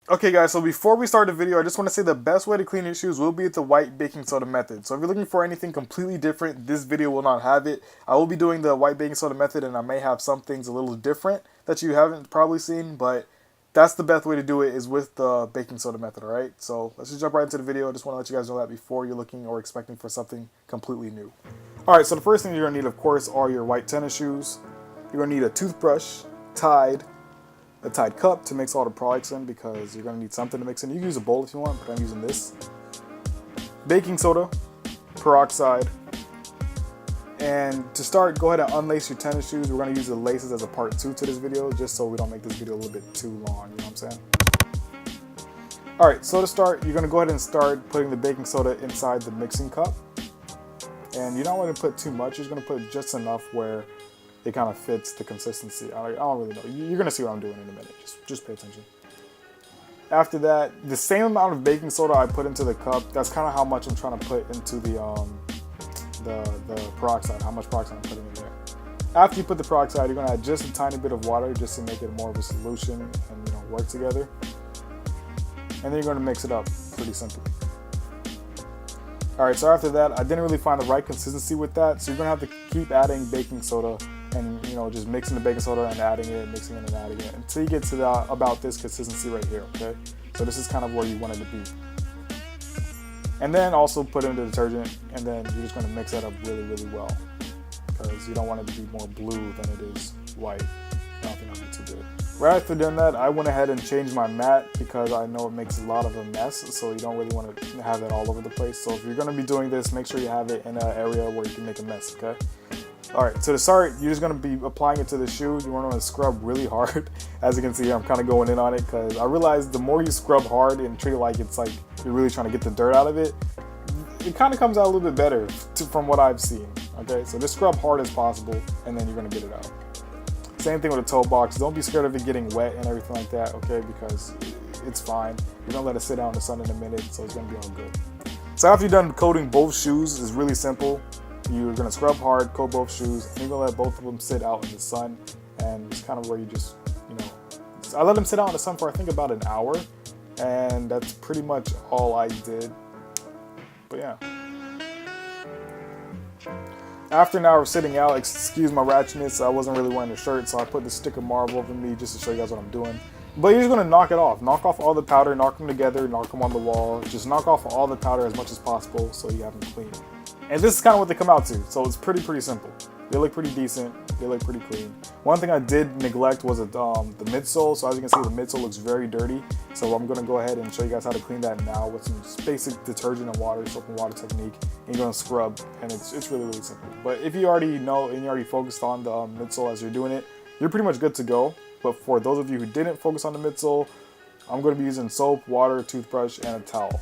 Okay guys, so before we start the video, I just want to say the best way to clean your shoes will be the white baking soda method. So if you're looking for anything completely different, this video will not have it. I will be doing the white baking soda method, and I may have some things a little different that you haven't probably seen, but that's the best way to do it, is with the baking soda method, alright? So let's just jump right into the video. I just want to let you guys know that before you're looking or expecting for something completely new. Alright, so the first thing you're going to need, of course, are your white tennis shoes. You're going to need a toothbrush, a Tide cup to mix all the products in, because you're going to need something to mix in. You can use a bowl if you want, but I'm using this. Baking soda, peroxide, and to start, go ahead and unlace your tennis shoes. We're going to use the laces as a part 2 to this video, just so we don't make this video a little bit too long, you know what I'm saying? Alright, so to start, you're going to go ahead and start putting the baking soda inside the mixing cup. And you're not going to put too much, you're just going to put just enough where it kind of fits the consistency. I don't really know. You're going to see what I'm doing in a minute. Just pay attention. After that, the same amount of baking soda I put into the cup, that's kind of how much I'm trying to put into the peroxide, how much peroxide I'm putting in there. After you put the peroxide, you're going to add just a tiny bit of water just to make it more of a solution and, you know, work together. And then you're going to mix it up pretty simply. Alright, so after that, I didn't really find the right consistency with that, so you're going to have to keep adding baking soda and, you know, just mixing the baking soda and adding it, mixing it and adding it, until you get to about this consistency right here, okay? So this is kind of where you want it to be. And then also put in the detergent, and then you're just going to mix that up really, really well, because you don't want it to be more blue than it is white. I don't think that'll be too good. Right after doing that, I went ahead and changed my mat, because I know it makes a lot of a mess, so you don't really want to have it all over the place. So if you're going to be doing this, make sure you have it in an area where you can make a mess, okay? Alright, so to start, you're just going to be applying it to the shoe. You want to scrub really hard. As you can see, I'm kind of going in on it, because I realized the more you scrub hard and treat it like it's like you're really trying to get the dirt out of it, it kind of comes out a little bit better from what I've seen, okay? So just scrub hard as possible, and then you're going to get it out. Same thing with a toe box. Don't be scared of it getting wet and everything like that, okay? Because it's fine. You're gonna let it sit out in the sun in a minute, so it's gonna be all good. So after you're done coating both shoes, it's really simple. You're gonna scrub hard, coat both shoes, and you're gonna let both of them sit out in the sun. And it's kind of where you just, you know, I let them sit out in the sun for I think about an hour, and that's pretty much all I did. But yeah. After an hour of sitting out, excuse my ratchetness, I wasn't really wearing a shirt, so I put the stick of marble over me just to show you guys what I'm doing. But you're just going to knock it off. Knock off all the powder, knock them together, knock them on the wall. Just knock off all the powder as much as possible so you have them clean. And this is kind of what they come out to, so it's pretty simple. They look pretty decent, they look pretty clean. One thing I did neglect was the midsole, so as you can see, the midsole looks very dirty. So I'm going to go ahead and show you guys how to clean that now with some basic detergent and water, soap and water technique. And you're going to scrub, and it's really, really simple. But if you already know and you already focused on the midsole as you're doing it, you're pretty much good to go. But for those of you who didn't focus on the midsole, I'm going to be using soap, water, toothbrush, and a towel.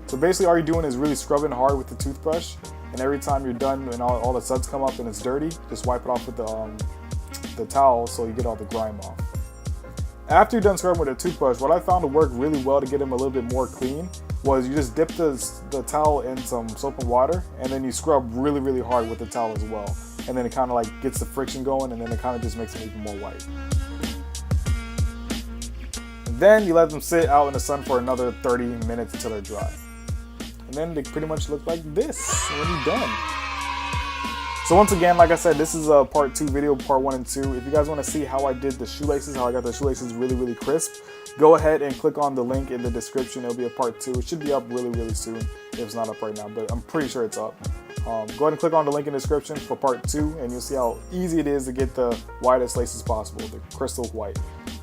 So basically all you're doing is really scrubbing hard with the toothbrush, and every time you're done and all the suds come up and it's dirty, just wipe it off with the towel so you get all the grime off. After you're done scrubbing with a toothbrush, what I found to work really well to get them a little bit more clean was you just dip the towel in some soap and water, and then you scrub really, really hard with the towel as well. And then it kind of like gets the friction going, and then it kind of just makes them even more white. And then you let them sit out in the sun for another 30 minutes until they're dry. And then they pretty much look like this when you're done. So once again, like I said, this is a part 2 video, part 1 and 2. If you guys want to see how I did the shoelaces, how I got the shoelaces really, really crisp, go ahead and click on the link in the description. It'll be a part 2. It should be up really, really soon if it's not up right now, but I'm pretty sure it's up. Go ahead and click on the link in the description for part 2, and you'll see how easy it is to get the whitest laces possible, the crystal white.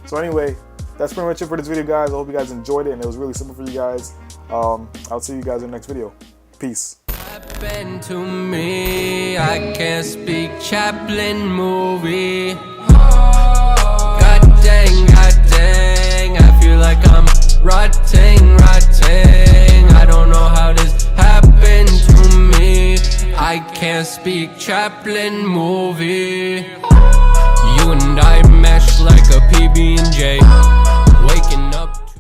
So anyway, that's pretty much it for this video, guys. I hope you guys enjoyed it, and it was really simple for you guys. I'll see you guys in the next video. Peace. Happened to me, I can't speak Chaplin movie. God dang, I feel like I'm rotting. I don't know how this happened to me. I can't speak Chaplin movie. You and I mesh like a PB&J.